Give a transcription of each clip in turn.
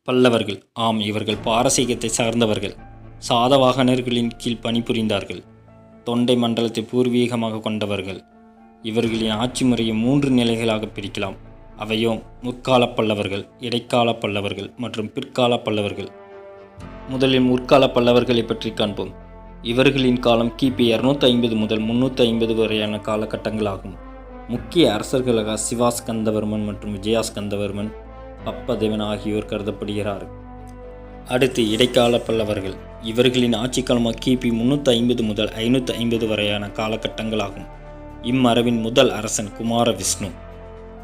பல்லவர்கள். ஆம், இவர்கள் பாரசீகத்தை சார்ந்தவர்கள். சாதவாகனர்களின் கீழ் பணிபுரிந்தார்கள். தொண்டை மண்டலத்தை பூர்வீகமாக கொண்டவர்கள். இவர்களின் ஆட்சி முறையை 3 நிலைகளாக பிரிக்கலாம். அவையோ முற்கால பல்லவர்கள், இடைக்கால பல்லவர்கள் மற்றும் பிற்கால பல்லவர்கள். முதலில் முற்கால பல்லவர்களை பற்றி காண்போம். இவர்களின் காலம் கிபி 250 முதல் 350 வரையான காலகட்டங்களாகும். முக்கிய அரசர்களாக சிவாஸ்கந்தவர்மன் மற்றும் விஜயாஸ்கந்தவர்மன், பப்பதேவன் ஆகியோர் கருதப்படுகிறார். அடுத்து இடைக்கால பல்லவர்கள். இவர்களின் ஆட்சி காலமாக கிபி 350 முதல் 550 வரையான காலகட்டங்களாகும். இம்மரபின் முதல் அரசன் குமார விஷ்ணு.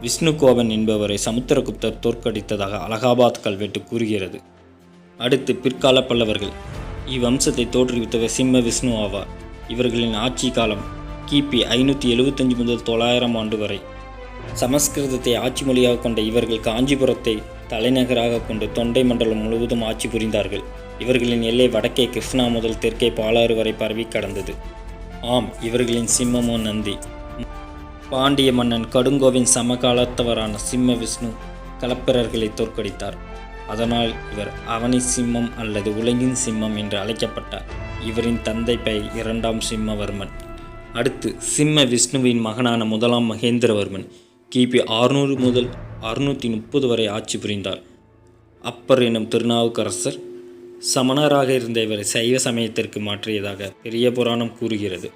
விஷ்ணுகோபன் என்பவரை சமுத்திரகுப்தர் தோற்கடித்ததாக அலகாபாத் கல்வெட்டு கூறுகிறது. அடுத்து பிற்கால பல்லவர்கள். இவ்வம்சத்தை தோற்றுவித்தவர் சிம்ம விஷ்ணு ஆவார். இவர்களின் ஆட்சி காலம் கிபி 575 முதல் 900 ஆண்டு வரை. சமஸ்கிருதத்தை ஆட்சி மொழியாக கொண்ட இவர்கள் காஞ்சிபுரத்தை தலைநகராக கொண்டு தொண்டை மண்டலம் முழுவதும் ஆட்சி புரிந்தார்கள். இவர்களின் எல்லை வடக்கே கிருஷ்ணா முதல் தெற்கே பாலாறு வரை பரவி கடந்தது. ஆம், இவர்களின் சிம்மமோ நந்தி. பாண்டிய மன்னன் கடுங்கோவின் சமகாலத்தவரான சிம்ம விஷ்ணு களப்பிரர்களை தோற்கடித்தார். அதனால் இவர் அவனி சிம்மம் அல்லது உலகின் சிம்மம் என்று அழைக்கப்பட்டார். இவரின் தந்தை பெயர் 2ஆம் சிம்மவர்மன். அடுத்து சிம்ம விஷ்ணுவின் மகனான 1ஆம் மகேந்திரவர்மன் கிபி 600 முதல் 630 வரை ஆட்சி புரிந்தார். அப்பர் எனும் திருநாவுக்கரசர் சமணராக இருந்த இவரை சைவ சமயத்திற்கு மாற்றியதாக பெரிய புராணம் கூறுகிறது.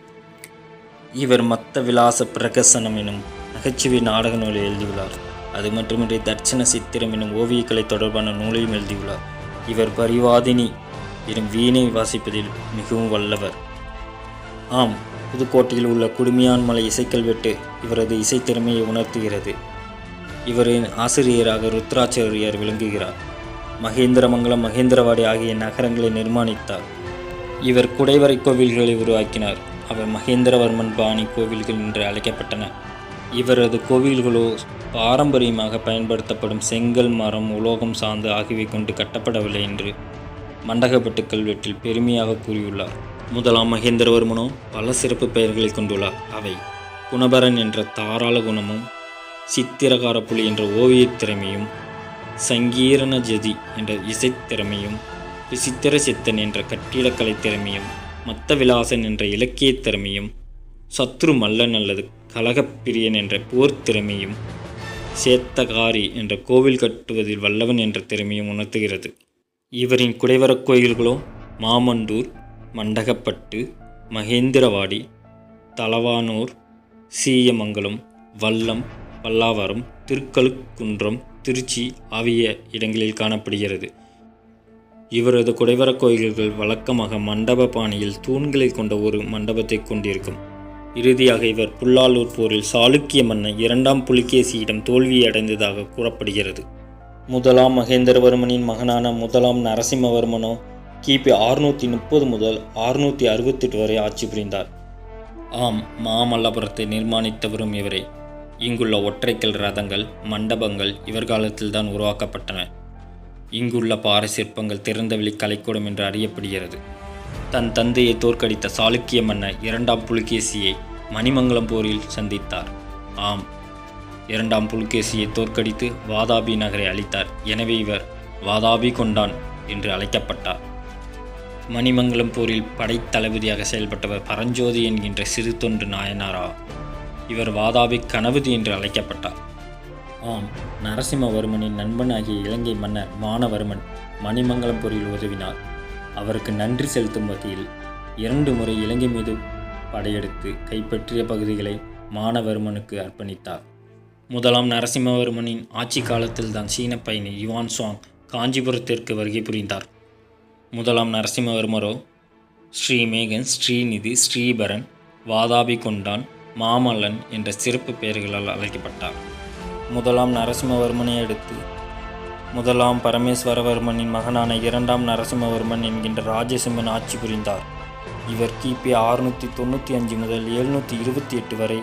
இவர் மத்த விலாச பிரகசனம் எனும் நகைச்சுவை நாடக நூலை எழுதியுள்ளார். அது மட்டுமின்றி தட்சண சித்திரம் எனும் ஓவியக்கலை தொடர்பான நூலையும் எழுதியுள்ளார். இவர் பரிவாதினி எனும் வீணை வாசிப்பதில் மிகவும் வல்லவர். ஆம், புதுக்கோட்டையில் உள்ள குடுமியான்மலை இசைக்கல்வெட்டு இவரது இசைத்திறமையை உணர்த்துகிறது. இவரின் ஆசிரியராக ருத்ராச்சாரியார் விளங்குகிறார். மகேந்திரமங்கலம், மகேந்திரவாடி ஆகிய நகரங்களை நிர்மாணித்தார். இவர் குடைவரை கோவில்களை உருவாக்கினார். அவை மகேந்திரவர்மன் பாணி கோவில்கள் என்று அழைக்கப்பட்டன. இவரது கோவில்களோ பாரம்பரியமாக பயன்படுத்தப்படும் செங்கல், மரம், உலோகம் சார்ந்து ஆகியவை கொண்டு கட்டப்படவில்லை என்று மண்டகப்பட்டு கல்வெட்டில் பெருமையாக கூறியுள்ளார். 1ஆம் மகேந்திரவர்மனோ பல சிறப்பு பெயர்களை கொண்டுள்ளார். அவை குணபரன் என்ற தாராள குணமும், சித்திரகார புலி என்ற ஓவியத் திறமையும், சங்கீரண ஜதி என்ற இசைத்திறமையும், விசித்திர சித்தன் என்ற கட்டிடக்கலை திறமையும், மத்த விலாசன் என்ற இலக்கிய திறமையும், சத்ரு மல்லன் அல்லது கலகப்பிரியன் என்ற போர் திறமையும், சேத்தகாரி என்ற கோவில் கட்டுவதில் வல்லவன் என்ற திறமையும் உணர்த்துகிறது. இவரின் குடைவரக் கோயில்களோ மாமண்டூர், மண்டகப்பட்டு, மகேந்திரவாடி, தலவானூர், சீயமங்கலம், வல்லம், பல்லாவரம், திருக்கழுக்குன்றம், திருச்சி ஆகிய இடங்களில் காணப்படுகிறது. இவரது குடைவரக் கோயில்கள் வழக்கமாக மண்டப பாணியில் தூண்களை கொண்ட ஒரு மண்டபத்தை கொண்டிருக்கும். இறுதியாக இவர் புல்லாலூர் போரில் சாளுக்கிய மன்னன் 2ஆம் புலிகேசியிடம் தோல்வியடைந்ததாக கூறப்படுகிறது. 1ஆம் மகேந்திரவர்மனின் மகனான 1ஆம் நரசிம்மவர்மனோ கிபி 630 முதல் 668 வரை ஆட்சி புரிந்தார். ஆம், மாமல்லபுரத்தை நிர்மாணித்தவரும் இவரே. இங்குள்ள ஒற்றைக்கல் ரதங்கள், மண்டபங்கள் இவர் காலத்தில்தான் உருவாக்கப்பட்டன. இங்குள்ள பாறை சிற்பங்கள் திறந்தவெளி கலைக்கூடம் என்று அறியப்படுகிறது. தன் தந்தையை தோற்கடித்த சாளுக்கிய மன்னர் 2ஆம் புலிகேசியை மணிமங்கலம் போரில் சந்தித்தார். ஆம், 2ஆம் புலிகேசியை தோற்கடித்து வாதாபி நகரை அழித்தார். எனவே இவர் வாதாபி கொண்டான் என்று அழைக்கப்பட்டார். மணிமங்கலம் போரில் படைத்தளபதியாக செயல்பட்டவர் பரஞ்சோதி என்கின்ற சிறு தொண்டு நாயனாரா. இவர் வாதாபி கணபதி என்று அழைக்கப்பட்டார். ஆம், நரசிம்மவர்மனின் நண்பனாகிய இலங்கை மன்னர் மானவர்மன் மணிமங்கலம் போரில் உதவினார். அவருக்கு நன்றி செலுத்தும் வகையில் 2 முறை இலங்கை மீது படையெடுத்து கைப்பற்றிய பகுதிகளை மானவர்மனுக்கு அர்ப்பணித்தார். 1ஆம் நரசிம்மவர்மனின் ஆட்சி காலத்தில் தான் சீன பயணி யுவான் சுவாங் காஞ்சிபுரத்திற்கு வருகை புரிந்தார். 1ஆம் நரசிம்மவர்மரோ ஸ்ரீமேகன், ஸ்ரீநிதி, ஸ்ரீபரன், வாதாபி கொண்டான், மாமல்லன் என்ற சிறப்பு பெயர்களால் அழைக்கப்பட்டார். 1ஆம் நரசிம்மவர்மனை அடுத்து 1ஆம் பரமேஸ்வரவர்மனின் மகனான 2ஆம் நரசிம்மவர்மன் என்கின்ற ராஜசிம்மன் ஆட்சி புரிந்தார். இவர் கிபி 695 முதல் 728 வரை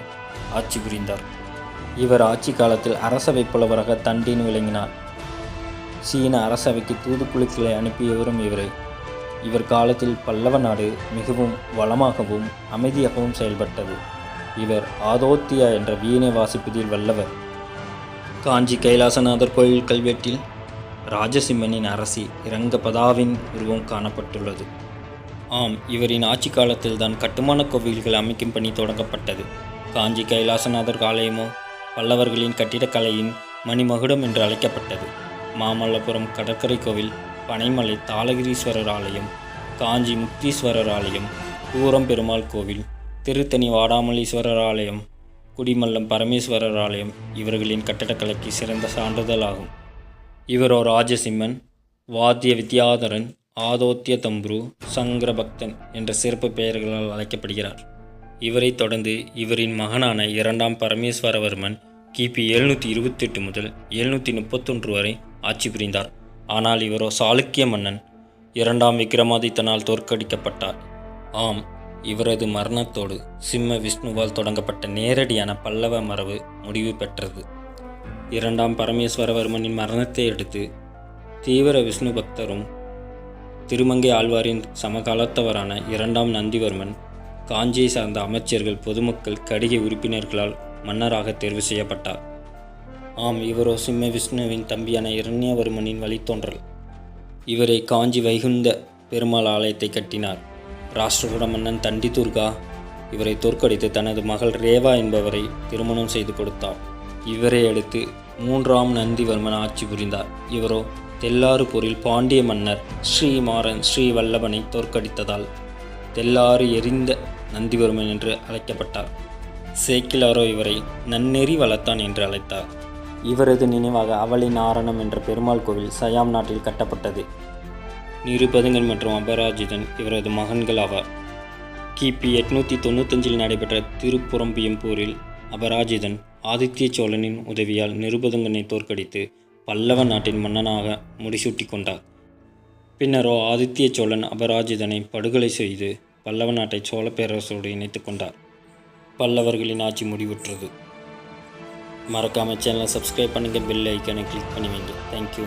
ஆட்சி புரிந்தார். இவர் ஆட்சி காலத்தில் அரசவை புலவராக தண்டின் விளங்கினார். சீன அரசவைக்கு தூதுக்குழுக்களை அனுப்பியவரும் இவரே. இவர் காலத்தில் பல்லவ நாடு மிகவும் வளமாகவும் அமைதியாகவும் செயல்பட்டது. இவர் ஆதோத்தியா என்ற வீணை வாசிப்பதில் வல்லவர். காஞ்சி கைலாசநாதர் கோயில் கல்வெட்டில் ராஜசிம்மனின் அரசி இரங்கபதாவின் உருவம் காணப்பட்டுள்ளது. ஆம், இவரின் ஆட்சி காலத்தில்தான் கட்டுமான கோவில்கள் அமைக்கும் பணி தொடங்கப்பட்டது. காஞ்சி கைலாசநாதர் ஆலயமோ பல்லவர்களின் கட்டிடக்கலையின் மணிமகுடம் என்று அழைக்கப்பட்டது. மாமல்லபுரம் கடற்கரை கோவில், பனைமலை தாளகிரீஸ்வரர் ஆலயம், காஞ்சி முக்தீஸ்வரர் ஆலயம், பூரம் பெருமாள் கோவில், திருத்தணி வாடாமல்லீஸ்வரர் ஆலயம், குடிமல்லம் பரமேஸ்வரர் ஆலயம் இவர்களின் கட்டடக்கலைக்கு சிறந்த சான்றிதழாகும். இவரோ ராஜசிம்மன், வாத்திய வித்யாதரன், ஆதோத்திய தம்புரு, சங்கரபக்தன் என்ற சிறப்பு பெயர்களால் அழைக்கப்படுகிறார். இவரை தொடர்ந்து இவரின் மகனான 2ஆம் பரமேஸ்வரவர்மன் கிபி 728 முதல் 731 வரை ஆட்சி புரிந்தார். ஆனால் இவரோ சாளுக்கிய மன்னன் 2ஆம் விக்ரமாதித்தனால் தோற்கடிக்கப்பட்டார். ஆம், இவரது மரணத்தோடு சிம்ம விஷ்ணுவால் தொடங்கப்பட்ட நேரடியான பல்லவ மரபு முடிவு பெற்றது. 2ஆம் பரமேஸ்வரவர்மனின் மரணத்தை அடுத்து தீவிர விஷ்ணு பக்தரும் திருமங்கை ஆழ்வாரின் சமகாலத்தவரான 2ஆம் நந்திவர்மன் காஞ்சியை சார்ந்த அமைச்சர்கள், பொதுமக்கள், கடிகை உறுப்பினர்களால் மன்னராக தேர்வு செய்யப்பட்டார். ஆம், இவரோ சிம்ம விஷ்ணுவின் தம்பியான இரண்யவர்மனின் வழித்தோன்றல். இவரை காஞ்சி வைகுந்த பெருமாள் ஆலயத்தை கட்டினார். ராஷ்டிரகூட மன்னன் தண்டி துர்கா இவரை தோற்கடித்து தனது மகள் ரேவா என்பவரை திருமணம் செய்து கொடுத்தார். இவரை அடுத்து 3ஆம் நந்திவர்மன் ஆட்சி புரிந்தார். இவரோ தெல்லாறு போரில் பாண்டிய மன்னர் ஸ்ரீமாறன் ஸ்ரீவல்லபனை தோற்கடித்ததால் தெல்லாறு எரிந்த நந்திவர்மன் என்று அழைக்கப்பட்டார். சேக்கிலாரோ இவரை நன்னெறி வளர்த்தான் என்று அழைத்தார். இவரது நினைவாக அவளி நாரணம் என்ற பெருமாள் கோவில் சயாம் நாட்டில் கட்டப்பட்டது. நிருபதுங்கன் மற்றும் அபராஜிதன் இவரது மகன்கள் ஆவார். கிபி 895 நடைபெற்ற திருப்புறம்பியம் போரில் அபராஜிதன் ஆதித்ய சோழனின் உதவியால் நிருபதுங்கனை தோற்கடித்து பல்லவ நாட்டின் மன்னனாக முடிசூட்டி கொண்டார். பின்னரோ ஆதித்ய சோழன் அபராஜிதனை படுகொலை செய்து பல்லவ நாட்டை சோழ பேரரசோடு இணைத்து கொண்டார். பல்லவர்களின் ஆட்சி முடிவுற்றது. மறக்காமல் சேனலை சப்ஸ்கிரைப் பண்ணுங்கள், பெல் ஐக்கானை கிளிக் பண்ணி வைங்க. தேங்க்யூ.